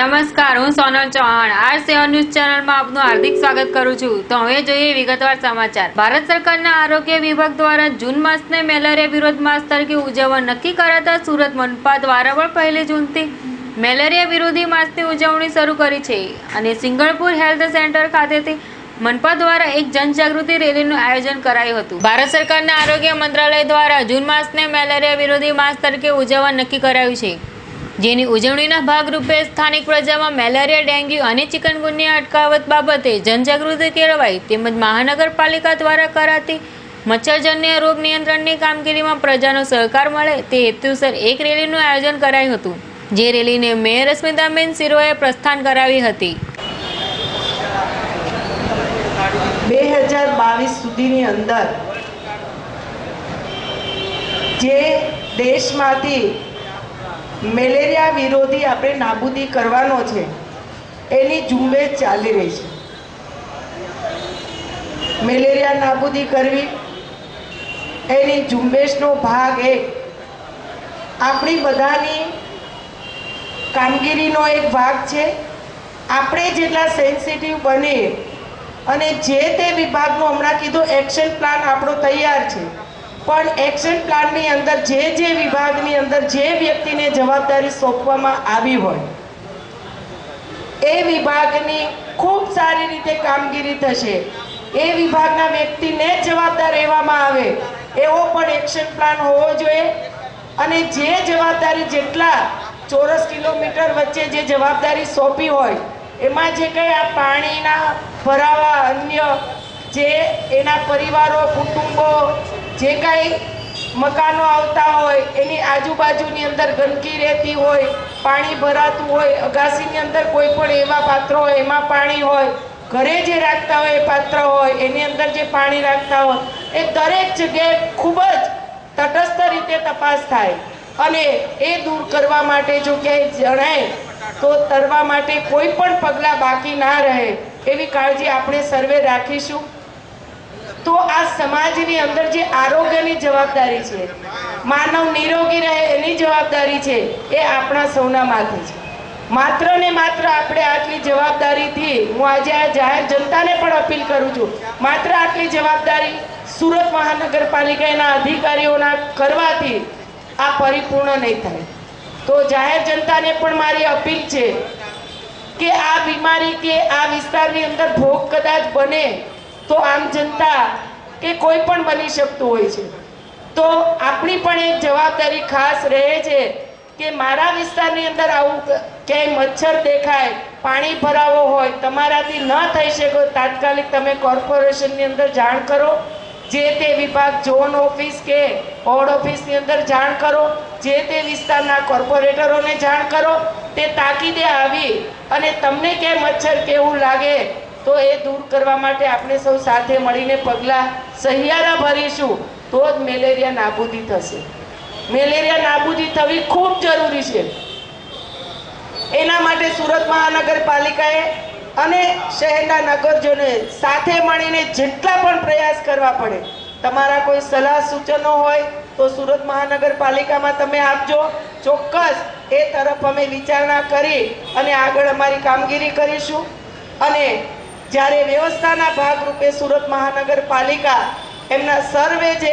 નમસ્કાર, હું સોનલ ચૌહાણ આર સેવા ન્યૂઝ ચેનલમાં આપનું હાર્દિક સ્વાગત કરું છું। તો હવે જોઈએ વિગતવાર સમાચાર। ભારત સરકારના આરોગ્ય વિભાગ દ્વારા જૂન માસને મેલેરિયા વિરોધ માસ તરીકે ઉજવવા નક્કી કરાતા સુરત મનપા દ્વારા પણ 1 જૂનથી મેલેરિયા વિરોધી માસની ઉજવણી શરૂ કરી છે અને સિંગણપુર હેલ્થ સેન્ટર ખાતેથી મનપા દ્વારા એક જનજાગૃતિ રેલીનું આયોજન કરાયું હતું। ભારત સરકારના આરોગ્ય મંત્રાલય દ્વારા જૂન માસને મેલેરિયા વિરોધી માસ તરીકે ઉજવવા નક્કી કરાયું છે, જેની ઉજવણીના ભાગરૂપે સ્થાનિક પ્રજામાં મેલેરિયા, ડેન્ગ્યુ અને ચિકનગુનિયા અટકાવત બાબતે જનજાગૃતિ કેળવાય તેમજ મહાનગરપાલિકા દ્વારા કરાતી મચ્છરજન્ય રોગ નિયંત્રણની કામગીરીમાં પ્રજાનો સહકાર મળે તે હેતુસર એક રેલીનું આયોજન કરાયું હતું, જે રેલીને મેયર સ્મિતાબેન સિરોએ પ્રસ્થાન કરાવી હતી। 2022 સુધીની અંદર જે દેશમાંથી મેલેરિયા વિરોધી આપણે નાબૂદી કરવાનો છે એની ઝુંબેશ ચાલી રહી છે। મેલેરિયા નાબૂદી કરવી એની ઝુંબેશનો ભાગ એક આપણી બધાની કામગીરીનો એક ભાગ છે। આપણે જેટલા સેન્સિટિવ બનીએ અને જે તે વિભાગનો હમણાં કીધું એક્શન પ્લાન આપણો તૈયાર છે, પણ એક્શન પ્લાનની અંદર જે વિભાગની અંદર જે વ્યક્તિને જવાબદારી સોંપવામાં આવી હોય એ વિભાગની ખૂબ સારી રીતે કામગીરી થશે। એ વિભાગના વ્યક્તિને જ જવાબદાર રહેવામાં આવે એવો પણ એક્શન પ્લાન હોવો જોઈએ અને જે જવાબદારી જેટલા ચોરસ કિલોમીટર વચ્ચે જે જવાબદારી સોંપી હોય એમાં જે કંઈ આ પાણીના ભરાવા, અન્ય જે એના પરિવારો, કુટુંબો, જે કાંઈ મકાનો આવતા હોય એની આજુબાજુની અંદર ગંદકી રહેતી હોય, પાણી ભરાતું હોય, અગાસીની અંદર કોઈ પણ એવા પાત્રો હોય એમાં પાણી હોય, ઘરે જે રાખતા હોય એ પાત્ર હોય એની અંદર જે પાણી રાખતા હોય એ દરેક જગ્યાએ ખૂબ જ તટસ્થ રીતે તપાસ થાય અને એ દૂર કરવા માટે જો ક્યાંય જણાય તો તરવા માટે કોઈ પણ પગલાં બાકી ના રહે એવી કાળજી આપણે સર્વે રાખીશું। તો આ સમાજની અંદર જે આરોગ્યની જવાબદારી છે, માનવ નિરોગી રહે એની જવાબદારી છે, એ આપણા સૌના માથે છે। માત્ર ને માત્ર આપણે આટલી જવાબદારીથી હું આજે આ જાહેર જનતાને પણ અપીલ કરું છું, માત્ર આટલી જવાબદારી સુરત મહાનગરપાલિકાના અધિકારીઓના કરવાથી આ પરિપૂર્ણ નહીં થાય। તો જાહેર જનતાને પણ મારી અપીલ છે કે આ બીમારી કે આ વિસ્તારની અંદર ભોગ કદાચ બને તો આમ જનતા કે કોઈ પણ બની શકતું હોય છે, તો આપણી પણ એક જવાબદારી ખાસ રહે છે કે મારા વિસ્તારની અંદર આવું ક્યાંય મચ્છર દેખાય, પાણી ભરાવો હોય, તમારાથી ન થઈ શકે તાત્કાલિક તમે કોર્પોરેશનની અંદર જાણ કરો, જે તે વિભાગ ઝોન ઓફિસ કે વોર્ડ ઓફિસની અંદર જાણ કરો, જે તે વિસ્તારના કોર્પોરેટરોને જાણ કરો, તે તાકીદે આવી અને તમને ક્યાંય મચ્છર કેવું લાગે તો એ દૂર કરવા માટે આપણે સૌ સાથે મળીને પગલાં સહિયારા ભરીશું તો જ મેલેરિયા નાબૂદી થશે। મેલેરિયા નાબૂદી થવી ખૂબ જરૂરી છે। એના માટે સુરત મહાનગરપાલિકાએ અને શહેરના નગરજનોએ સાથે મળીને જેટલા પણ પ્રયાસ કરવા પડે, તમારા કોઈ સલાહ સૂચનો હોય તો સુરત મહાનગરપાલિકામાં તમે આપજો, ચોક્કસ એ તરફ અમે વિચારણા કરી અને આગળ અમારી કામગીરી કરીશું। અને જ્યારે વ્યવસ્થાના ભાગરૂપે સુરત મહાનગરપાલિકા એમના સર્વે જે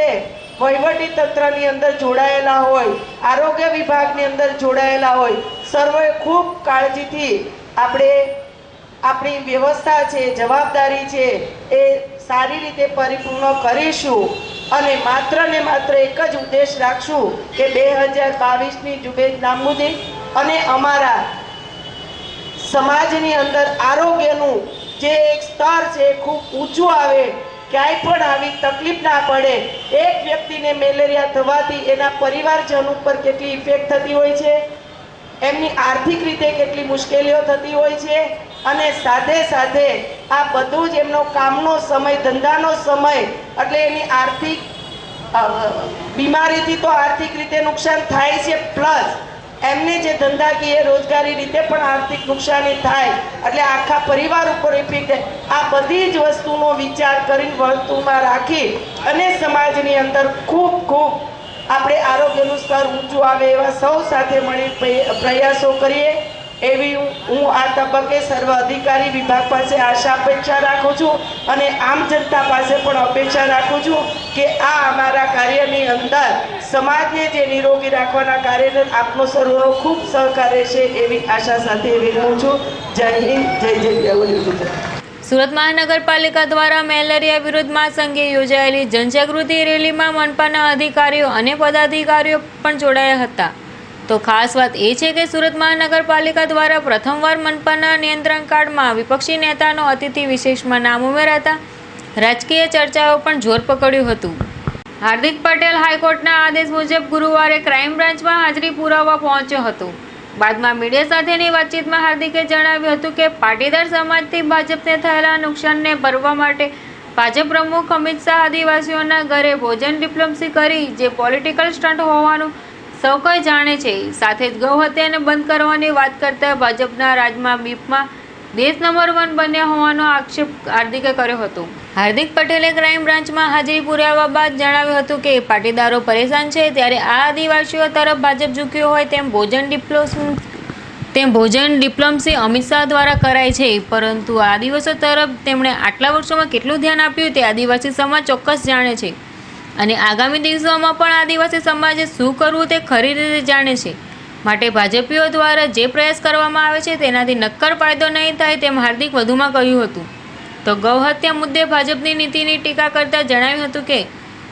વહીવટી તંત્રની અંદર જોડાયેલા હોય, આરોગ્ય વિભાગની અંદર જોડાયેલા હોય, સર્વે ખૂબ કાળજીથી આપણે આપણી વ્યવસ્થા છે, જવાબદારી છે એ સારી રીતે પરિપૂર્ણ કરીશું અને માત્ર ને માત્ર એક જ ઉદ્દેશ રાખશું કે 2022ની ઝુંબેશ નાબૂદી અને અમારા સમાજની અંદર આરોગ્યનું જે એક સ્તર છે ખૂબ ઊંચું આવે, ક્યાંય પણ આવી તકલીફ ના પડે। એક વ્યક્તિને મેલેરિયા થવાથી એના પરિવારજન ઉપર કેટલી ઇફેક્ટ થતી હોય છે, એમની આર્થિક રીતે કેટલી મુશ્કેલીઓ થતી હોય છે અને સાથે સાથે આ બધું જ એમનો કામનો સમય, ધંધાનો સમય, એટલે એની આર્થિક બીમારીથી તો આર્થિક રીતે નુકસાન થાય છે, પ્લસ એમને જે ધંધાકીય રોજગારી રીતે પણ આર્થિક નુકસાની થાય એટલે આખા પરિવાર ઉપર ઇફેક્ટ થાય। આ બધી જ વસ્તુનો વિચાર કરીને વસ્તુમાં રાખી અને સમાજની અંદર ખૂબ ખૂબ આપણે આરોગ્યનું સ્તર ઊંચું આવે એવા સૌ સાથે મળી પ્રયાસો કરીએ। એવી હું આ તબક્કે સર્વ અધિકારી વિભાગ પાસે આશા અપેક્ષા રાખું છું અને આમ જનતા પાસે પણ અપેક્ષા રાખું છું કે આ અમારા કાર્યની અંદર સમાજને જે નિરોગી રાખવાના કાર્યને આપનો સર્વનો ખૂબ સહકાર રહેશે એવી આશા સાથે વિરમું છું. જય હિન્દ, જય જય ગુજરાત. સુરત મહાનગરપાલિકા દ્વારા મેલેરિયા વિરુદ્ધ મહાસંઘે યોજાયેલી જનજાગૃતિ રેલીમાં મનપાના અધિકારીઓ અને પદાધિકારીઓ પણ જોડાયા હતા. તો ખાસ વાત એ છે કે સુરત મહાનગરપાલિકા દ્વારા પ્રથમવાર મનપાના નિયંત્રણ કાર્ડમાં વિપક્ષી નેતાનો અતિથિ વિશેષમાં નામ ઉમેરાતા રાજકીય ચર્ચાઓ પણ જોર પકડ્યું હતું. હાર્દિક પટેલ હાઈકોર્ટના આદેશ મુજબ ગુરુવારે ક્રાઇમ બ્રાન્ચમાં હાજરી પુરાવવા પહોંચ્યો હતો. બાદમાં મીડિયા સાથેની વાતચીતમાં હાર્દિકે જણાવ્યું હતું કે પાટીદાર સમાજથી ભાજપને થયેલા નુકસાનને ભરવા માટે ભાજપ પ્રમુખ અમિત શાહ આદિવાસીઓના ઘરે ભોજન ડિપ્લોમસી કરી જે પોલિટિકલ સ્ટન્ટ હોવાનું સૌ કોઈ જાણે છે. સાથે જ ગૌ હત્યાને બંધ કરવાની વાત કરતા ભાજપના રાજમાં બીફમાં દેશ નંબર 1 બન્યા હોવાનો આક્ષેપ હાર્દિકે કર્યો હતો. હાર્દિક પટેલે ક્રાઇમ બ્રાન્ચમાં હાજરી પુરાવ્યા બાદ જણાવ્યું હતું કે પાટીદારો પરેશાન છે ત્યારે આ આદિવાસીઓ તરફ ભાજપ ઝૂક્યો હોય તેમ ભોજન ડિપ્લોમસી અમિત શાહ દ્વારા કરાય છે, પરંતુ આદિવાસીઓ તરફ તેમણે આટલા વર્ષોમાં કેટલું ધ્યાન આપ્યું તે આદિવાસી સમાજ ચોક્કસ જાણે છે અને આગામી દિવસોમાં પણ આદિવાસી સમાજે શું કરવું તે ખરી રીતે જાણે છે. માટે ભાજપીઓ દ્વારા જે પ્રયાસ કરવામાં આવે છે તેનાથી નક્કર ફાયદો નહીં થાય તેમ હાર્દિક વધુમાં કહ્યું હતું. તો ગૌ હત્યા મુદ્દે ભાજપની નીતિની ટીકા કરતા જણાવ્યું હતું કે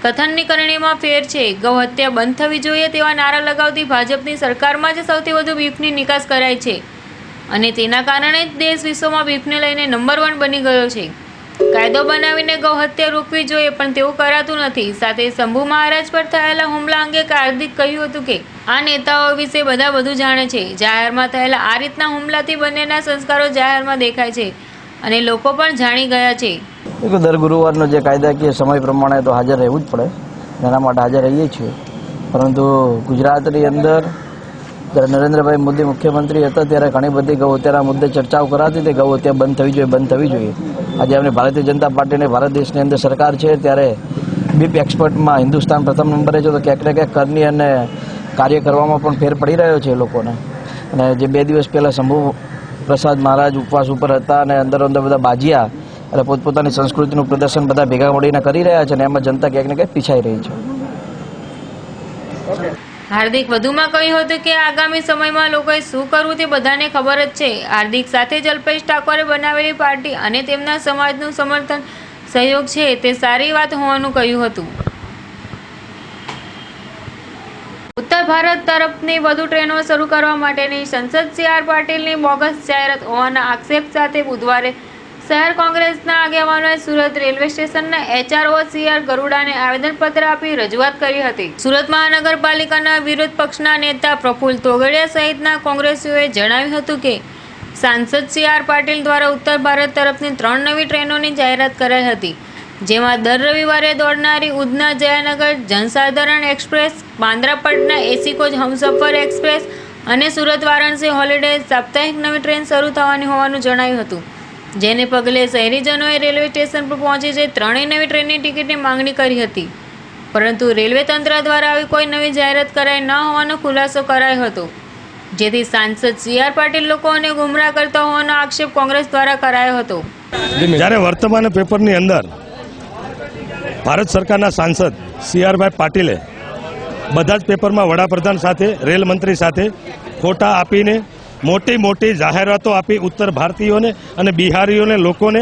કથનની કરણીમાં ફેર છે. ગૌ હત્યા બંધ થવી જોઈએ તેવા નારા લગાવતી ભાજપની સરકારમાં જ સૌથી વધુ બીફની નિકાસ કરાય છે અને તેના કારણે જ દેશ વિશ્વમાં બીફને લઈને નંબર 1 બની ગયો છે. કાયદો બનાવીને ગૌ હત્યા રોકવી જોઈએ પણ તેવું કરાતું નથી. સાથે શંભુ મહારાજ પર થયેલા હુમલા અંગે હાર્દિક કહ્યું હતું કે આ નેતાઓ વિશે બધા બધું જાણે છે. જાહેરમાં થયેલા આ રીતના હુમલાથી બંનેના સંસ્કારો જાહેરમાં દેખાય છે અને લોકો પણ જાણી ગયા છે. દર ગુરુવારનો જે કાયદાકીય સમય પ્રમાણે તો હાજર રહેવું જ પડે, એના માટે હાજર રહીએ છીએ. પરંતુ ગુજરાતની અંદર જ્યારે નરેન્દ્રભાઈ મોદી મુખ્યમંત્રી હતા ત્યારે ઘણી બધી ગૌ હત્યાના મુદ્દે ચર્ચાઓ કરાતી હતી. ગૌ હત્યા બંધ થવી જોઈએ. આજે આપણે ભારતીય જનતા પાર્ટીને ભારત દેશની અંદર સરકાર છે ત્યારે બીફ એક્સપર્ટમાં હિન્દુસ્તાન પ્રથમ નંબરે છે. તો ક્યાંક ને ક્યાંક કરની અને કાર્ય કરવામાં પણ ફેર પડી રહ્યો છે એ લોકોને. અને જે 2 દિવસ પહેલાં શંભુ પ્રસાદ મહારાજ ઉપવાસ ઉપર હતા અને અંદર બધા બાજીયા એટલે પોતપોતાની સંસ્કૃતિનું પ્રદર્શન બધા ભેગા મળીને કરી રહ્યા છે અને એમાં જનતા ક્યાંક ને ક્યાંક પીછાઈ રહી છે. હાર્દિક વધુમાં કહ્યું હતું કે આગામી સમયમાં લોકોએ શું કરવું તે બધાને ખબર જ છે. હાર્દિક સાથે જ અલ્પેશ ઠાકોરે બનાવેલી પાર્ટી અને તેમના સમાજનું સમર્થન સહયોગ છે તે સારી વાત હોવાનું કહ્યું હતું. ઉત્તર ભારત તરફની વધુ ટ્રેનો શરૂ કરવા માટેની સંસદ CR પાટીલની બોગસ જાહેરાત હોવાના આક્ષેપ સાથે બુધવારે શહેર કોંગ્રેસના આગેવાનોએ સુરત રેલવે સ્ટેશનના HRO CR ગરુડાને આવેદનપત્ર આપી રજૂઆત કરી હતી. સુરત મહાનગરપાલિકાના વિરોધ પક્ષના નેતા પ્રફુલ્લ તોગડિયા સહિતના કોંગ્રેસીઓએ જણાવ્યું હતું કે સાંસદ CR પાટીલ દ્વારા ઉત્તર ભારત તરફની 3 નવી ટ્રેનોની જાહેરાત કરાઈ હતી, જેમાં દર રવિવારે દોડનારી Udhna Jayanagar Jansadharan express, Bandra Patna AC coach Humsafar express અને સુરત વારાણસી હોલિડે સાપ્તાહિક નવી ટ્રેન શરૂ થવાની હોવાનું જણાવ્યું હતું. જેને પગલે શહેરીજનોએ રેલવે સ્ટેશન પર પહોંચી જઈ 3 નવી ટ્રેનની ટિકિટની માંગણી કરી હતી, પરંતુ રેલવે તંત્ર દ્વારા આવી કોઈ નવી જાહેરાત કરાઈ ન હોવાનો ખુલાસો કરાયો હતો, જેથી સાંસદ CR પાટીલ લોકોને ગુમરાહ કરતા હોવાનો આક્ષેપ કોંગ્રેસ દ્વારા કરાયો હતો. જ્યારે વર્તમાન પેપરની અંદર ભારત સરકારના સાંસદ CR પાટીલે બધા જ પેપરમાં વડાપ્રધાન સાથે રેલ મંત્રી સાથે ખોટા આપીને મોટી જાહેરાતો આપી ઉત્તર ભારતીયોને અને બિહારીઓને લોકોને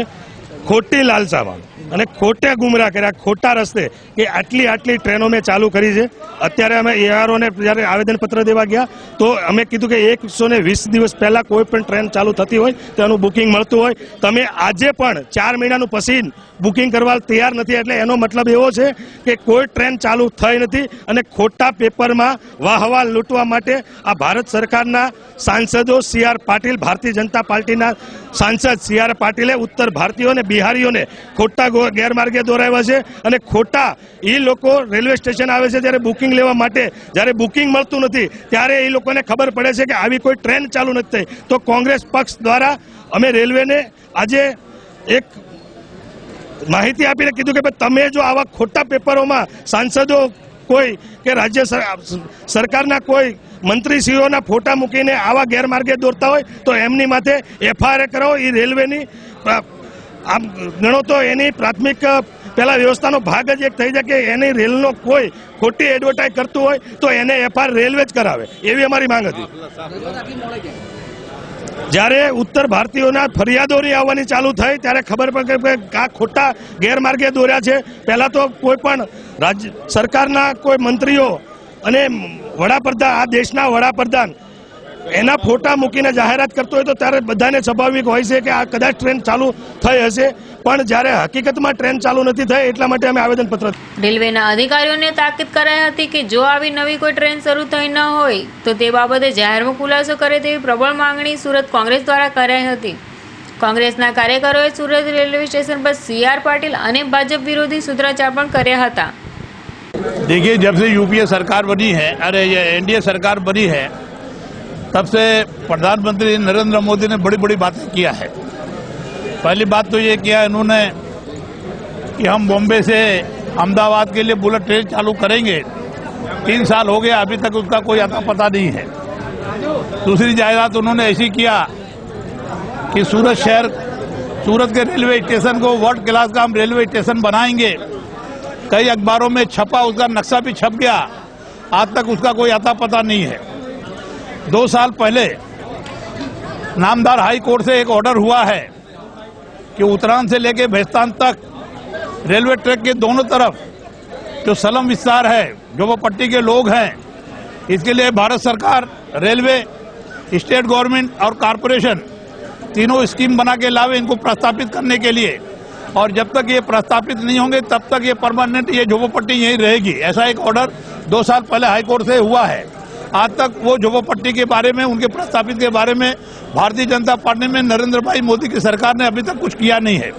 ખોટી લાલસામાં અને ખોટે ગુમરાહ કર્યા, ખોટા રસ્તે કે આટલી ટ્રેનો મેં ચાલુ કરી છે. અત્યારે અમે AROને જ્યારે આવેદનપત્ર દેવા ગયા તો અમે કીધું કે 120 દિવસ પહેલા કોઈ પણ ટ્રેન ચાલુ થતી હોય તેનું બુકિંગ મળતું હોય. તમે આજે પણ 4 મહિનાનું પછી બુકિંગ કરવા તૈયાર નથી, એટલે એનો મતલબ એવો છે કે કોઈ ટ્રેન ચાલુ થઈ નથી અને ખોટા પેપરમાં વાહવા લૂંટવા માટે આ ભારત સરકારના સાંસદો CR પાટીલ, ભારતીય જનતા પાર્ટીના સાંસદ CR પાટીલે ઉત્તર ભારતીયો અને બિહારીઓને ખોટા ગેરમાર્ગે દોરાવ્યા છે અને ખોટા એ લોકો રેલવે સ્ટેશન આવે છે ત્યારે બુકિંગ લેવા માટે, જ્યારે બુકિંગ મળતું નથી ત્યારે એ લોકોને ખબર પડે છે કે આવી કોઈ ટ્રેન ચાલુ નથી થઈ. તો કોંગ્રેસ પક્ષ દ્વારા અમે રેલવેને આજે એક માહિતી આપીને કીધું કે તમે જો આવા ખોટા પેપરોમાં સાંસદો કોઈ કે રાજ્ય સરકારના કોઈ મંત્રીશ્રીઓના ફોટા મૂકીને આવા ગેરમાર્ગે દોરતા હોય તો એમની માથે એફઆઈઆર કરો. એ રેલવેની આમ ગણો તો એની પ્રાથમિક પેલા વ્યવસ્થાનો ભાગ જ એક થઈ જાય કે એની રેલનો કોઈ ખોટી એડવર્ટાઇઝ કરતું હોય તો એને એફઆઈઆર રેલવે જ કરાવે, એવી અમારી માંગ હતી. જ્યારે ઉત્તર ભારતીયોના ફરિયાદોની આવવાની ચાલુ થઈ ત્યારે ખબર પડી કે આ ખોટા ગેરમાર્ગે દોર્યા છે. પહેલા તો કોઈ પણ રાજ્ય સરકારના કોઈ મંત્રીઓ અને વડાપ્રધાન, આ દેશના વડાપ્રધાન એના ફોટા મૂકીને જાહેરાત કરતો હોય તો ત્યારે બધાને સ્વાભાવિક હોય છે કે આ કદાચ ટ્રેન ચાલુ થઈ હશે, પણ જ્યારે હકીકતમાં ટ્રેન ચાલુ નથી થઈ એટલા માટે અમે આવેદનપત્ર. રેલવેના અધિકારીઓને તાકીદ કરાઈ હતી કે જો આવી નવી કોઈ ટ્રેન શરૂ થઈ ન હોય તો તે બાબતે જાહેરમાં ખુલાસો કરે તેવી પ્રબળ માંગણી સુરત કોંગ્રેસ દ્વારા કરાઈ હતી. કોંગ્રેસના કાર્યકરોએ સુરત રેલવે સ્ટેશન પર CR પાટીલ અને ભાજપ વિરોધી સૂત્રોચ્ચાર પણ કર્યા હતા. देखिए, जब से यूपीए सरकार बनी है, अरे ये एनडीए सरकार बनी है, तब से प्रधानमंत्री नरेंद्र मोदी ने बड़ी बड़ी बातें किया है. पहली बात तो ये किया इन्होंने कि हम बॉम्बे से अहमदाबाद के लिए बुलेट ट्रेन चालू करेंगे. 3 साल हो गया, अभी तक उसका कोई अता पता नहीं है. दूसरी जायदाद उन्होंने ऐसी किया कि सूरत के रेलवे स्टेशन को वर्ल्ड क्लास का हम रेलवे स्टेशन बनाएंगे. कई अखबारों में छपा, उसका नक्शा भी छप गया, आज तक उसका कोई अता पता नहीं है. 2 साल पहले नामदार हाई कोर्ट से एक ऑर्डर हुआ है कि उत्तरायण से लेकर भैस्तान तक रेलवे ट्रैक के दोनों तरफ जो सलम विस्तार है, जो वो पट्टी के लोग हैं, इसके लिए भारत सरकार, रेलवे, स्टेट गवर्नमेंट और कॉरपोरेशन तीनों स्कीम बना के लावे इनको प्रस्तापित करने के लिए. और जब तक ये प्रस्तापित नहीं होंगे तब तक ये परमानेंट ये झोपड़पट्टी यहीं रहेगी. ऐसा एक ऑर्डर 2 साल पहले हाईकोर्ट से हुआ है. आज तक वो झोपड़पट्टी के बारे में, उनके प्रस्तापित के बारे में भारतीय जनता पार्टी में नरेंद्र भाई मोदी की सरकार ने अभी तक कुछ किया नहीं है.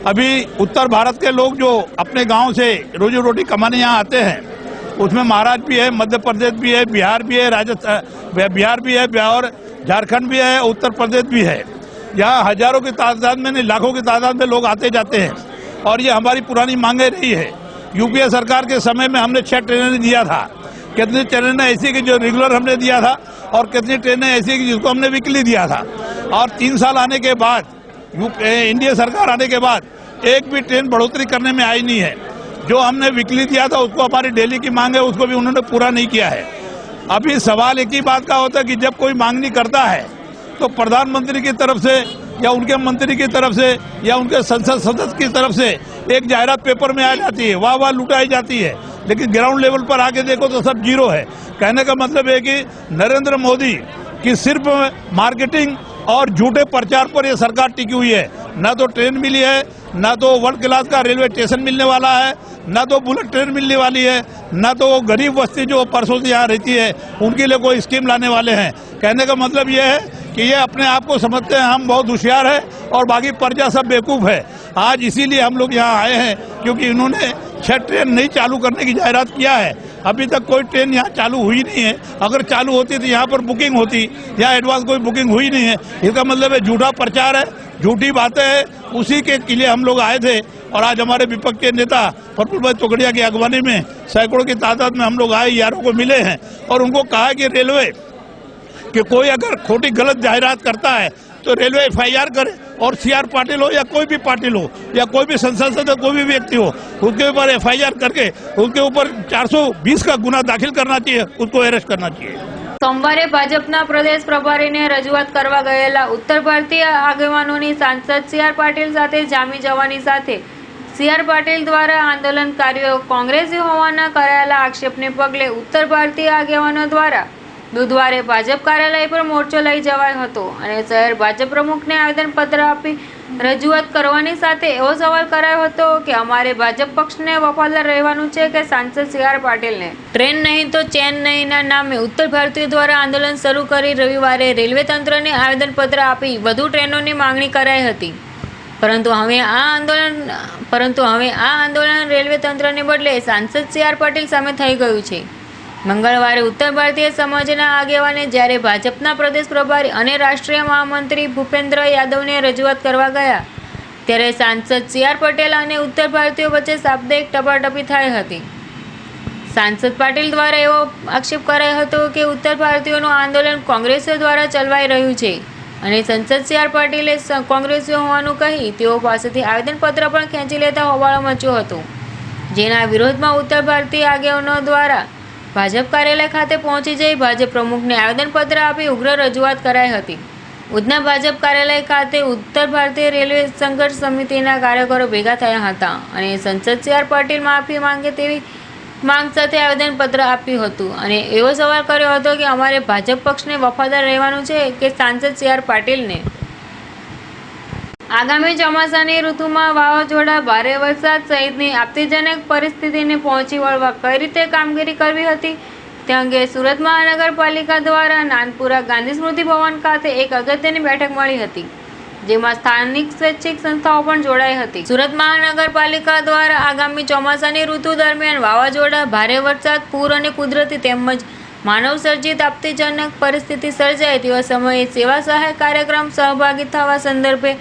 अभी उत्तर भारत के लोग जो अपने गांव से रोजी रोटी कमाने यहाँ आते हैं, उसमें महाराष्ट्र भी है, मध्य प्रदेश भी है, बिहार भी है, बिहार भी है, और झारखंड भी है, उत्तर प्रदेश भी है. यहाँ हजारों की तादाद में नहीं, लाखों की तादाद में लोग आते जाते हैं. और ये हमारी पुरानी मांगे रही है. यूपीए सरकार के समय में हमने 6 ट्रेनें दिया था. कितनी ट्रेनें ऐसी कि जो रेगुलर हमने दिया था और कितनी ट्रेनें ऐसी कि जिसको हमने वीकली दिया था. और 3 साल आने के बाद, इंडिया सरकार आने के बाद एक भी ट्रेन बढ़ोतरी करने में आई नहीं है. जो हमने वीकली दिया था उसको हमारी डेली की मांग है, उसको भी उन्होंने पूरा नहीं किया है. अभी सवाल एक ही बात का होता है कि जब कोई मांगनी करता है तो प्रधानमंत्री की तरफ से या उनके मंत्री की तरफ से या उनके संसद सदस्य की तरफ से एक जाहिरात पेपर में आ जाती है, वाह वाह लुटाई जाती है, लेकिन ग्राउंड लेवल पर आके देखो तो सब जीरो है. कहने का मतलब है कि नरेंद्र मोदी की सिर्फ मार्केटिंग और झूठे प्रचार पर यह सरकार टिकी हुई है. न तो ट्रेन मिली है, न तो वर्ल्ड क्लास का रेलवे स्टेशन मिलने वाला है, न तो बुलेट ट्रेन मिलने वाली है, न तो वो गरीब बस्ती जो परसों से यहाँ रहती है उनके लिए कोई स्कीम लाने वाले हैं. कहने का मतलब ये है कि ये अपने आप को समझते हैं हम बहुत होशियार है और बाकी प्रजा सब बेवकूफ़ है. आज इसीलिए हम लोग यहाँ आए हैं क्योंकि इन्होंने 6 ट्रेन नहीं चालू करने की जाहिरात किया है. अभी तक कोई ट्रेन यहाँ चालू हुई नहीं है. अगर चालू होती तो यहाँ पर बुकिंग होती, यहाँ एडवांस कोई बुकिंग हुई नहीं है. इसका मतलब है झूठा प्रचार है, झूठी बातें है. उसी के लिए हम लोग आए थे और आज हमारे विपक्ष के नेता प्रफुल्ल भाई तोगड़िया की अगवानी में सैकड़ों की तादाद में हम लोग आए, यारों को मिले हैं और उनको कहा कि रेलवे कि कोई अगर खोटी गलत जाहिरात करता है तो रेलवे FIR करे. और CR पाटिल हो या कोई भी पाटिल हो या कोई भी संसद सदस्य कोई भी व्यक्ति हो, उसके ऊपर FIR करके उसके ऊपर 420 का गुना दाखिल करना चाहिए, उसको अरेस्ट करना चाहिए. સોમવારે ભાજપના પ્રદેશ પ્રભારીને રજૂઆત કરવા ગયેલા ઉત્તર ભારતીય આગેવાનોની સાંસદ CR પાટીલ સાથે જામી જવાની સાથે CR પાટીલ દ્વારા આંદોલનકારીઓ કોંગ્રેસી હોવાના કરાયેલા આક્ષેપને પગલે ઉત્તર ભારતીય આગેવાનો દ્વારા બુધવારે ભાજપ કાર્યાલય પર મોરચો લઈ જવાયો હતો અને શહેર ભાજપ પ્રમુખને આવેદનપત્ર આપી રજૂઆત કરવાની સાથે એવો સવાલ કરાયો હતો કે અમારે ભાજપ પક્ષને વફાદાર રહેવાનું છે કે સાંસદ CR પાટીલને ટ્રેન નહીં તો ચેન નહીંના નામે ઉત્તર ભારતીય દ્વારા આંદોલન શરૂ કરી રવિવારે રેલવે તંત્રને આવેદનપત્ર આપી વધુ ટ્રેનોની માંગણી કરાઈ હતી. પરંતુ હવે આ આંદોલન રેલવે તંત્રને બદલે સાંસદ CR પાટીલ સામે થઈ ગયું છે. મંગળવારે ઉત્તર ભારતીય સમાજના આગેવાને જ્યારે ભાજપના પ્રદેશ પ્રભારી અને રાષ્ટ્રીય મહામંત્રી ભૂપેન્દ્ર યાદવને રજૂઆત કરવા ગયા ત્યારે સાંસદ CR પટેલ અને ઉત્તર ભારતીયો વચ્ચે શાબ્દિક ટપાટપી થઈ હતી. સાંસદ પાટીલ દ્વારા એવો આક્ષેપ કરાયો હતો કે ઉત્તર ભારતીયોનું આંદોલન કોંગ્રેસીઓ દ્વારા ચલાવાઈ રહ્યું છે અને સંસદ સી આર પાટીલે કોંગ્રેસીઓ હોવાનું કહી તેઓ પાસેથી આવેદનપત્ર પણ ખેંચી લેતા હોબાળો મચ્યો હતો, જેના વિરોધમાં ઉત્તર ભારતીય આગેવાનો દ્વારા ભાજપ કાર્યાલય ખાતે પહોંચી જઈ ભાજપ પ્રમુખને આવેદનપત્ર આપી ઉગ્ર રજૂઆત કરાઈ હતી. ઉધના ભાજપ કાર્યાલય ખાતે ઉત્તર ભારતીય રેલવે સંઘર્ષ સમિતિના કાર્યકરો ભેગા થયા હતા અને સંસદ સી આર પાટીલ માફી માંગે તેવી માંગ સાથે આવેદનપત્ર આપ્યું હતું અને એવો સવાલ કર્યો હતો કે અમારે ભાજપ પક્ષને વફાદાર રહેવાનું છે કે સાંસદ સી આર પાટીલને. આગામી ચોમાસાની ઋતુમાં વાવાઝોડા, ભારે વરસાદ સહિતની આપત્તિજનક પરિસ્થિતિને પહોંચી વળવા કઈ રીતે કામગીરી કરવી હતી તે અંગે સુરત મહાનગરપાલિકા દ્વારા નાનપુરા ગાંધી સ્મૃતિ ભવન ખાતે એક અગત્યની બેઠક મળી હતી, જેમાં સ્થાનિક સ્વૈચ્છિક સંસ્થાઓ પણ જોડાઈ હતી. સુરત મહાનગરપાલિકા દ્વારા આગામી ચોમાસાની ઋતુ દરમિયાન વાવાઝોડા, ભારે વરસાદ, પૂર અને કુદરતી તેમજ માનવ સર્જિત આપત્તિજનક પરિસ્થિતિ સર્જાય તેવા સમયે સેવા સહાય કાર્યક્રમ સહભાગી થવા સંદર્ભે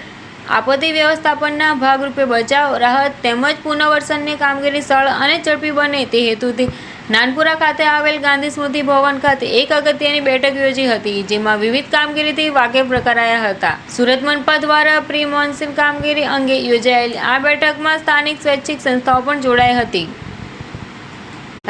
આપત્તિ વ્યવસ્થાપનના ભાગરૂપે બચાવ, રાહત તેમજ પુનર્વસનની કામગીરી સરળ અને ઝડપી બને તે હેતુથી નાનપુરા ખાતે આવેલ ગાંધી સ્મૃતિ ભવન ખાતે એક અગત્યની બેઠક યોજી હતી, જેમાં વિવિધ કામગીરીથી વાકેફ કરાયા હતા. સુરત મનપા દ્વારા પ્રી મોન્સૂન કામગીરી અંગે યોજાયેલી આ બેઠકમાં સ્થાનિક સ્વૈચ્છિક સંસ્થાઓ પણ જોડાઈ હતી.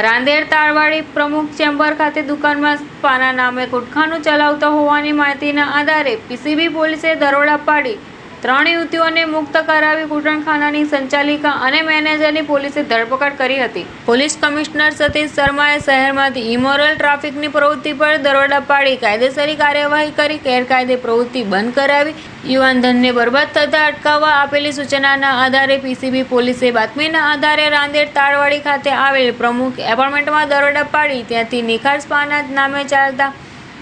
રાંદેર તાળવાડી પ્રમુખ ચેમ્બર ખાતે દુકાનમાં સ્પાના નામે ગુટખાનું ચલાવતા હોવાની માહિતીના આધારે પીસીબી પોલીસે દરોડા પાડી 3 યુવતીઓને મુક્ત કરાવી કૂટણખાનાની સંચાલિકા અને મેનેજરની પોલીસે ધરપકડ કરી હતી. પોલીસ કમિશનર સતીશ શર્માએ શહેરમાંથી ઇમોરલ ટ્રાફિકની પ્રવૃત્તિ પર દરોડા પાડી કાયદેસરી કાર્યવાહી કરી ગેરકાયદે પ્રવૃત્તિ બંધ કરાવી યુવાન ધનને બરબાદ થતા અટકાવવા આપેલી સૂચનાના આધારે પીસીબી પોલીસે બાતમીના આધારે રાંદેર તાળવાડી ખાતે આવેલ પ્રમુખ એપાર્ટમેન્ટમાં દરોડા પાડી ત્યાંથી નિખાર સ્પાના નામે ચાલતા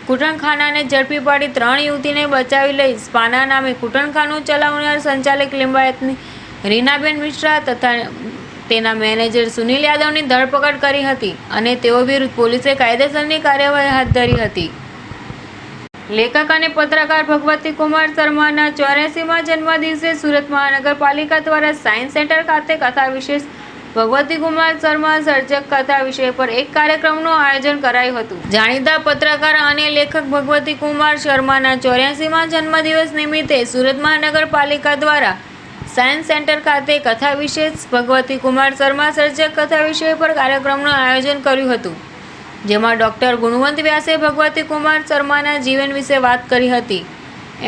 કૂટણખાનાને ઝડપી પાડી 3 યુવતીને બચાવી લઈ સ્પાના નામે કૂટણખાનું ચલાવનાર સંચાલક લિંબાયતની રીનાબેન મિશ્રા તથા તેના મેનેજર સુનિલ યાદવની ધરપકડ કરી હતી અને તેઓ વિરુદ્ધ પોલીસે કાયદેસરની કાર્યવાહી હાથ ધરી હતી. લેખક અને પત્રકાર ભગવતી કુમાર શર્માના 84મા જન્મદિવસે સુરત મહાનગરપાલિકા દ્વારા સાયન્સ સેન્ટર ખાતે કથા વિશેષ ભગવતી કુમાર શર્મા સર્જક કથા વિષય પર એક કાર્યક્રમનું આયોજન કરાયું હતું. જાણીતા પત્રકાર અને લેખક ભગવતી કુમાર શર્માના 84મા જન્મદિવસ નિમિત્તે સુરત મહાનગરપાલિકા દ્વારા સાયન્સ સેન્ટર ખાતે કથા વિશેષ ભગવતી કુમાર શર્મા સર્જક કથા વિષય પર કાર્યક્રમનું આયોજન કર્યું હતું, જેમાં ડોક્ટર ગુણવંત વ્યાસે ભગવતી કુમાર શર્માના જીવન વિશે વાત કરી હતી.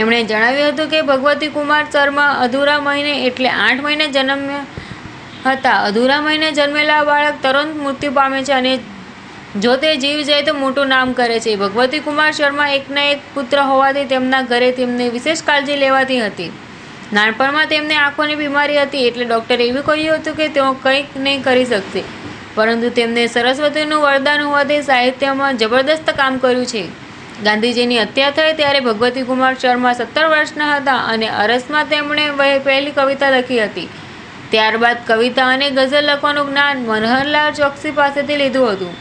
એમણે જણાવ્યું હતું કે ભગવતી કુમાર શર્મા અધૂરા મહિને એટલે 8 મહિને જન્મ્યા હતા. અધૂરા મહિને જન્મેલા બાળક તરત મૃત્યુ પામે છે અને જો તે જીવ જાય તો મોટું નામ કરે છે. ભગવતી કુમાર શર્મા એકના એક પુત્ર હોવાથી તેમના ઘરે તેમને વિશેષ કાળજી લેવાતી હતી. નાનપણમાં તેમને આંખોની બીમારી હતી એટલે ડૉક્ટરે એવું કહ્યું હતું કે તેઓ કંઈક નહીં કરી શકશે, પરંતુ તેમને સરસ્વતીનું વરદાન હોવાથી સાહિત્યમાં જબરદસ્ત કામ કર્યું છે. ગાંધીજીની હત્યા થઈ ત્યારે ભગવતી કુમાર શર્મા 17 વર્ષના હતા અને અરસમાં તેમણે પહેલી કવિતા લખી હતી. ત્યારબાદ કવિતા અને ગઝલ લખવાનું જ્ઞાન મનહરલાલ ચોકસી પાસેથી લીધું હતું.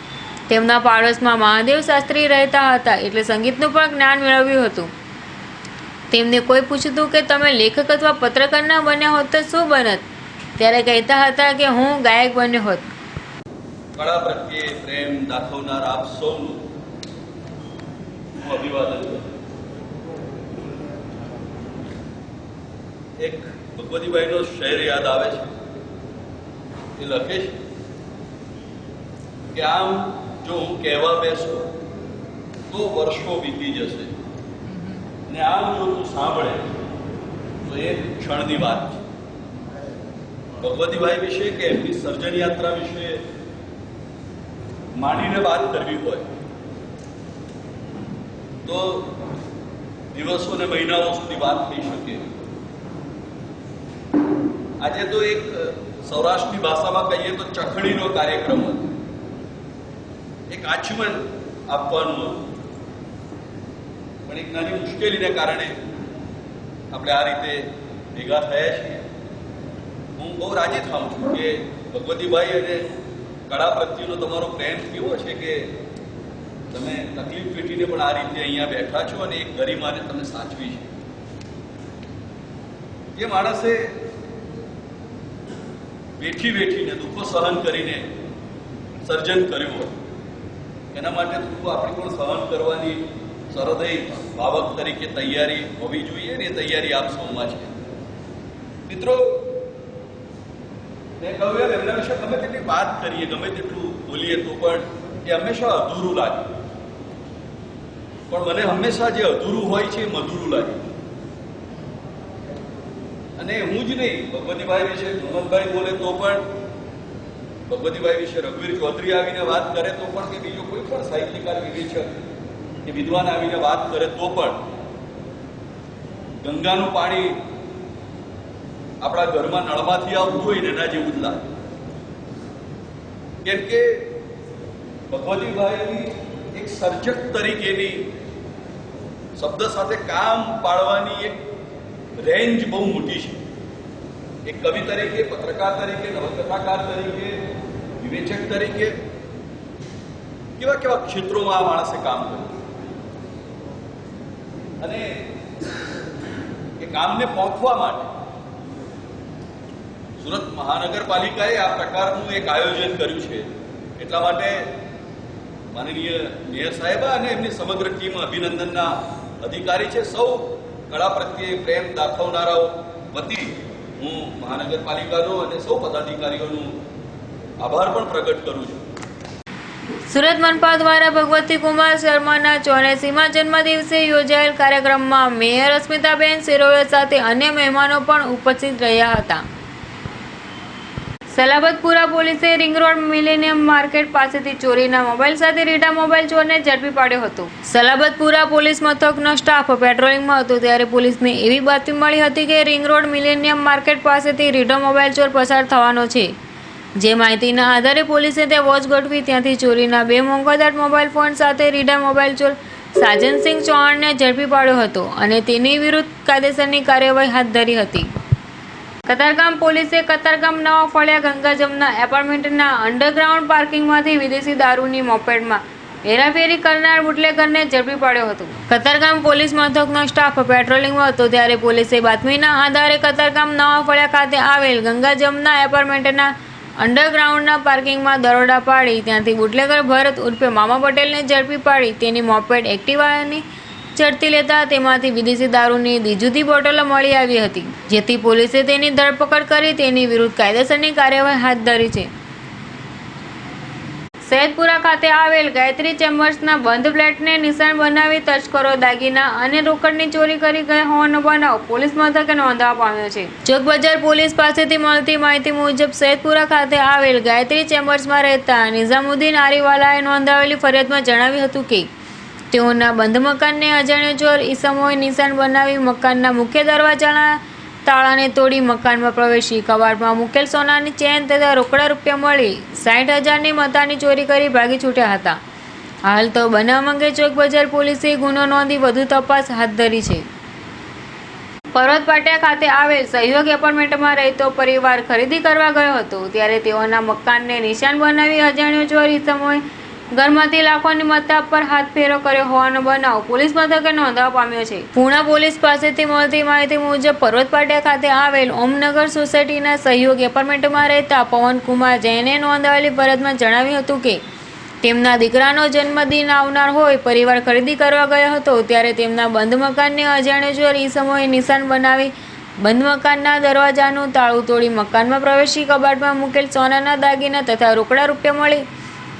તેમના પાડોશમાં મહાદેવ શાસ્ત્રી રહેતા હતા એટલે સંગીતનું પણ જ્ઞાન મેળવ્યું હતું. તેમને કોઈ પૂછતું કે તમે લેખક અથવા પત્રકાર ન બન્યા હોત તો શું બનત, ત્યારે કહેતા હતા કે હું ગાયક બન્યો હોત. કળા પ્રત્યે પ્રેમ દાખવનાર આપ સૌનું હું અભિવાદન કરું. એક ભગવતીભાઈનો શેર યાદ આવે છે. એ લખે છે કે આમ જો હું કહેવા બેસું તો વર્ષો વીતી જશે ને આમ જો તું સાંભળે તો એ ક્ષણની વાત છે. ભગવતીભાઈ વિશે કે એમની સર્જન યાત્રા વિશે માંડીને વાત કરવી હોય તો દિવસો ને મહિનાઓ સુધી વાત થઈ શકે. આજે તો એક સૌરાષ્ટ્રની ભાષામાં કહીએ તો ચખડીનો કાર્યક્રમ હતો, એક આચમન આપવાનું હતું, પણ એક નાની મુશ્કેલીને કારણે આપણે આ રીતે ભેગા થયા છીએ. હું બહુ રાજી થાઉં છું કે ભગવતીભાઈ અને કળા પ્રત્યેનો તમારો પ્રેમ કેવો છે કે તમે તકલીફ વેઠીને પણ આ રીતે અહીંયા બેઠા છો અને એક ગરિમાને તમે સાચવી છે. એ માણસે વેઠીને દુઃખો સહન કરીને સર્જન કર્યું હોય એના માટે થોડું આપણી પણ સહન કરવાની સરહદય ભાવક તરીકે તૈયારી હોવી જોઈએ ને એ તૈયારી આપ સૌમાં છે. મિત્રો, મેં કહ્યું એમ એમના વિશે ગમે તેટલી વાત કરીએ, ગમે તેટલું બોલીએ તો પણ એ હંમેશા અધૂરું લાગે. પણ મને હંમેશા જે અધૂરું હોય છે એ મધુરું લાગે. અને હું જ નહીં, ભગવતીભાઈ વિશે હિંમતભાઈ બોલે તો પણ, ભગવતીભાઈ વિશે રઘુવીર ચૌધરી આવીને વાત કરે તો પણ, કે બીજો કોઈ પણ સાહિત્યકાર, વિવેચક કે વિદ્વાન આવીને વાત કરે તો પણ ગંગાનું પાણી આપણા ઘરમાં નળમાંથી આવતું હોય ને એના જેવું જ લાગે. કેમ કે ભગવતીભાઈની એક સર્જક તરીકેની શબ્દ સાથે કામ પાડવાની એક રેન્જ બહુ મોટી છે. એક કવિ તરીકે, પત્રકાર તરીકે, નવલકથાકાર તરીકે, વિવેચક તરીકે કેવા કેવા ક્ષેત્રોમાં આ માણસે કામ કર્યું અને એ કામને પહોંચવા માટે સુરત મહાનગરપાલિકાએ આ પ્રકારનું એક આયોજન કર્યું છે. એટલા માટે માનનીય મેયર સાહેબા અને એમની સમગ્ર ટીમ અભિનંદનના અધિકારી છે. સૌ કળા પ્રત્યે પ્રેમ દાખવનારાઓ વતી હું મહાનગરપાલિકાનો અને સૌ પદાધિકારીઓનો આભાર પણ પ્રગટ કરું છું. સુરત મનપા દ્વારા ભગવતી કુમાર શર્માના 84મા જન્મદિવસે યોજાયેલ કાર્યક્રમમાં મેયર અસ્મિતાબેન સિરોયા સાથે અન્ય મહેમાનો પણ ઉપસ્થિત રહ્યા હતા. સલાબતપુરા પોલીસે રિંગ રોડ મિલેનિયમ માર્કેટ પાસેથી ચોરીના મોબાઈલ સાથે રીઢા મોબાઈલ ચોરને ઝડપી પાડ્યો હતો. સલાબતપુરા પોલીસ મથકનો સ્ટાફ પેટ્રોલિંગમાં હતો ત્યારે પોલીસને એવી બાતમી મળી હતી કે રિંગ રોડ મિલેનિયમ માર્કેટ પાસેથી રીઢો મોબાઈલ ચોર પસાર થવાનો છે. જે માહિતીના આધારે પોલીસે ત્યાં વોચ ગોઠવી ત્યાંથી ચોરીના 2 મોંઘાદાટ મોબાઈલ ફોન સાથે રીઢા મોબાઈલ ચોર સાજનસિંહ ચૌહાણને ઝડપી પાડ્યો હતો અને તેની વિરુદ્ધ કાયદેસરની કાર્યવાહી હાથ ધરી હતી. કતારગામ પોલીસે કતારગામ નવા ફળિયા ગંગા જમના એપાર્ટમેન્ટના અંડરગ્રાઉન્ડ પાર્કિંગમાંથી વિદેશી દારૂની મોપેડમાં હેરાફેરી કરનાર બુટલેગરને ઝડપી પાડ્યો હતો. કતારગામ પોલીસ મથકનો સ્ટાફ પેટ્રોલિંગમાં હતો ત્યારે પોલીસે બાતમીના આધારે કતારગામ નવા ફળિયા ખાતે આવેલ ગંગા જમના એપાર્ટમેન્ટના અંડરગ્રાઉન્ડના પાર્કિંગમાં દરોડા પાડી ત્યાંથી બુટલેગર ભરત ઉર્ફે મામા પટેલને ઝડપી પાડી તેની મોપેડ એક્ટિવાની ઝડપી લેતા તેમાંથી વિદેશી દારૂની જુદી બોટલો મળી આવી હતી, જેથી પોલીસે તેની ધરપકડ કરી તેની વિરુદ્ધ કાયદેસરની કાર્યવાહી હાથ ધરી છે. સૈયદપુરા ખાતે આવેલ ગાયત્રી ચેમ્બર્સના બંધ ફ્લેટને નિશાન બનાવી તસ્કરો દાગીના અને રોકડની ચોરી કરી ગયા હોવાનો બનાવ પોલીસ મથકે નોંધવા પામ્યો છે. ચોકબજાર પોલીસ પાસેથી મળતી માહિતી મુજબ સૈયદપુરા ખાતે આવેલ ગાયત્રી ચેમ્બર્સમાં રહેતા નિઝામુદ્દીન આરીવાલાએ નોંધાવેલી ફરિયાદમાં જણાવ્યું હતું કે તેઓના બંધ મકાનને અજાણ્યો ચોર ઈસમોએ નિશાન બનાવી મકાનના મુખ્ય દરવાજાના તાળાને તોડી મકાનમાં પ્રવેશી કબાટમાં મૂકેલ સોનાની ચેન તથા રોકડા રૂપિયા મળી 60,000ની મતાની ચોરી કરી ભાગી છૂટ્યા હતા. હાલ તો બનાવ અંગે ચોકબજાર પોલીસે ગુનો નોંધી વધુ તપાસ હાથ ધરી છે. પર્વત પાટિયા ખાતે આવેલ સહયોગ એપાર્ટમેન્ટમાં રહેતો પરિવાર ખરીદી કરવા ગયો હતો ત્યારે તેઓના મકાનને નિશાન બનાવી અજાણ્યો ચોર ઈસમોએ ઘરમાંથી લાખોની મત્તા પર હાથ ફેરો કર્યો હોવાનો બનાવ પોલીસ મથકે નોંધવા પામ્યો છે. પૂર્ણા પોલીસ પાસેથી મળતી માહિતી મુજબ પર્વત પાટિયા ખાતે આવેલ ઓમનગર સોસાયટીના સહયોગ એપાર્ટમેન્ટમાં રહેતા પવનકુમાર જૈને નોંધાવેલી ફરિયાદમાં જણાવ્યું હતું કે તેમના દીકરાનો જન્મદિન આવનાર હોય પરિવાર ખરીદી કરવા ગયો હતો ત્યારે તેમના બંધ મકાનને અજાણ્યો ચોર ઈસમોએ નિશાન બનાવી બંધ મકાનના દરવાજાનું તાળું તોડી મકાનમાં પ્રવેશી કબાટમાં મૂકેલ સોનાના દાગીના તથા રોકડા રૂપિયા મળી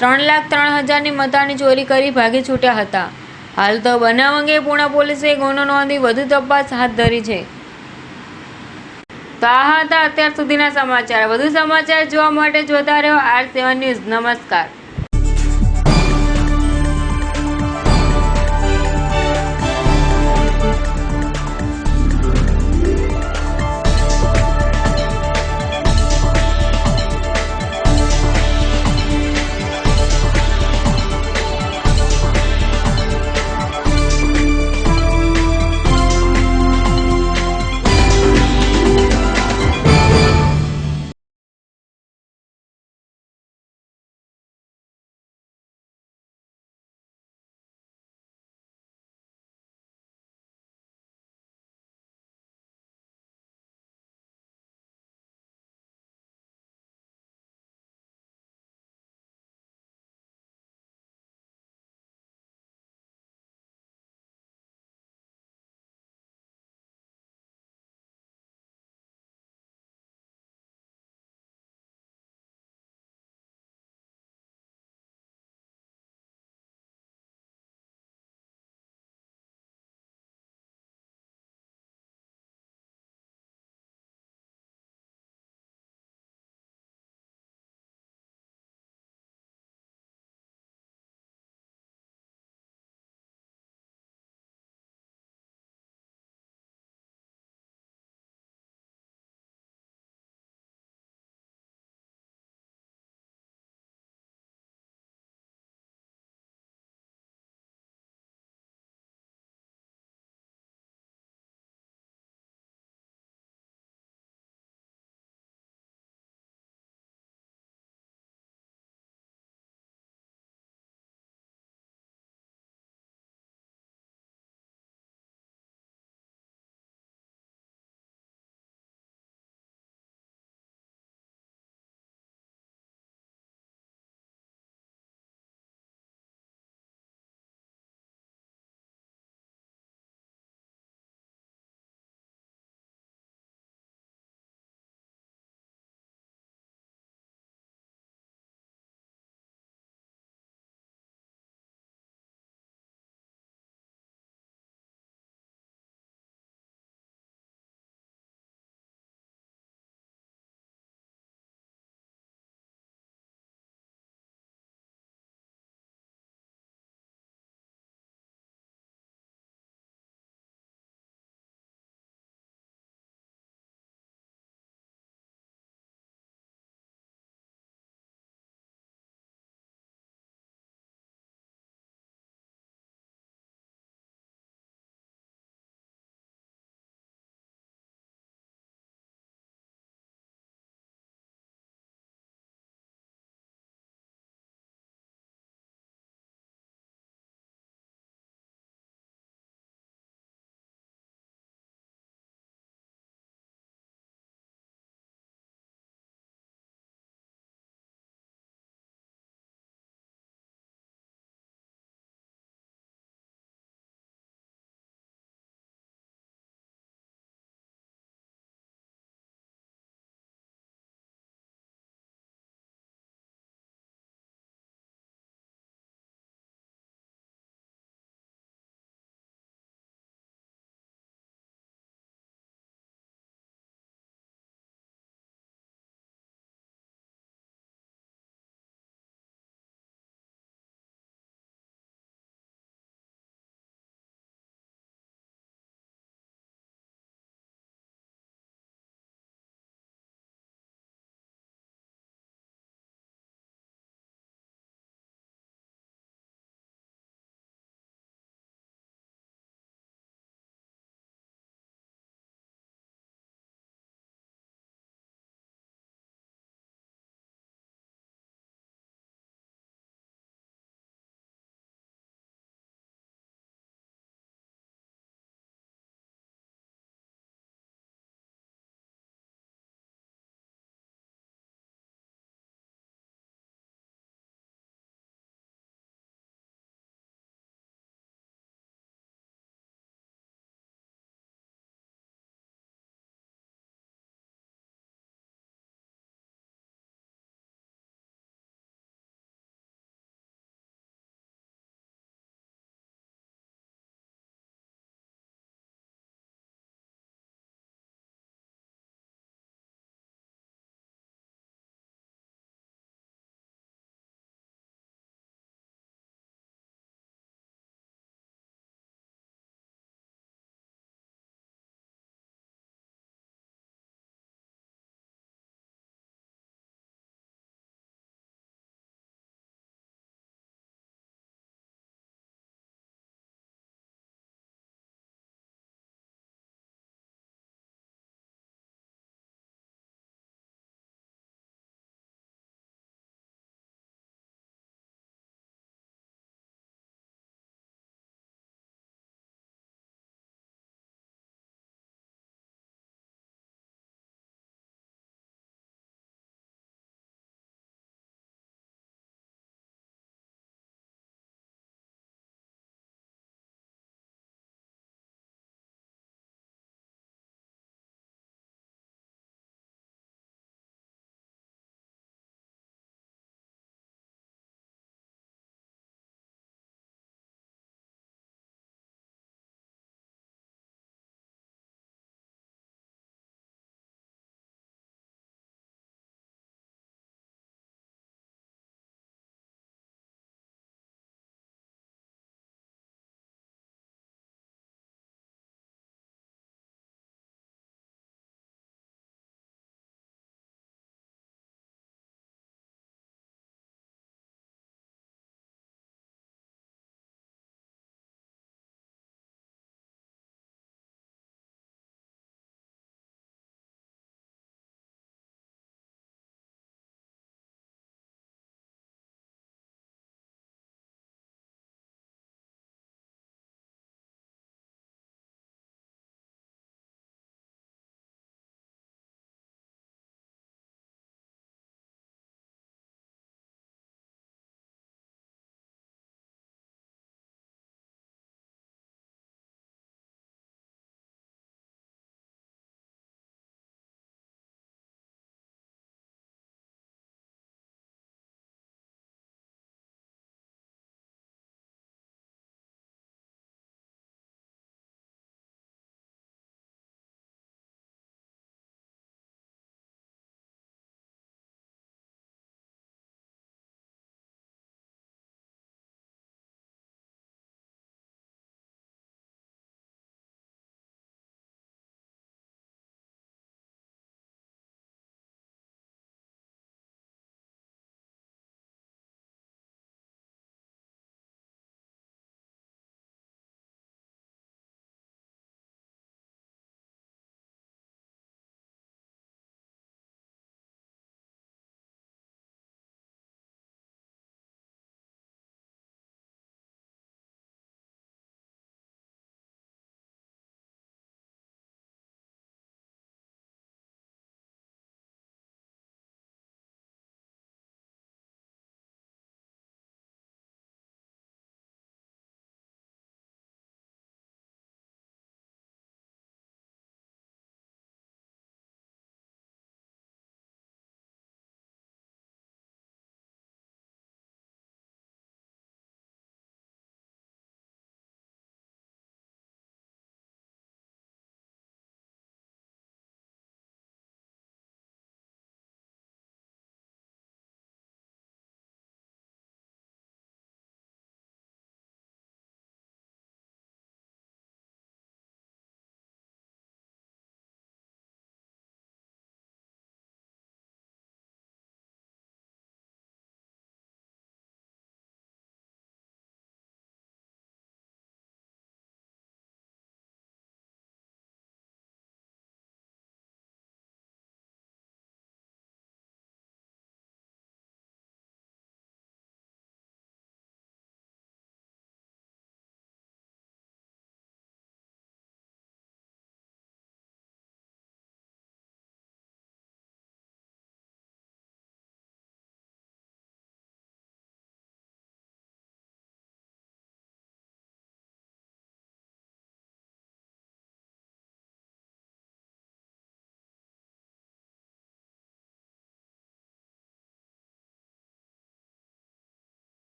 3,03,000ની મતાની ચોરી કરી ભાગી છૂટ્યા હતા. હાલ તો બનાવ અંગે પૂર્ણા પોલીસે ગુનો નોંધી વધુ તપાસ હાથ ધરી છે. તો આ હતા અત્યાર સુધીના સમાચાર. વધુ સમાચાર જોવા માટે જોતા રહો R7 ન્યૂઝ. નમસ્કાર.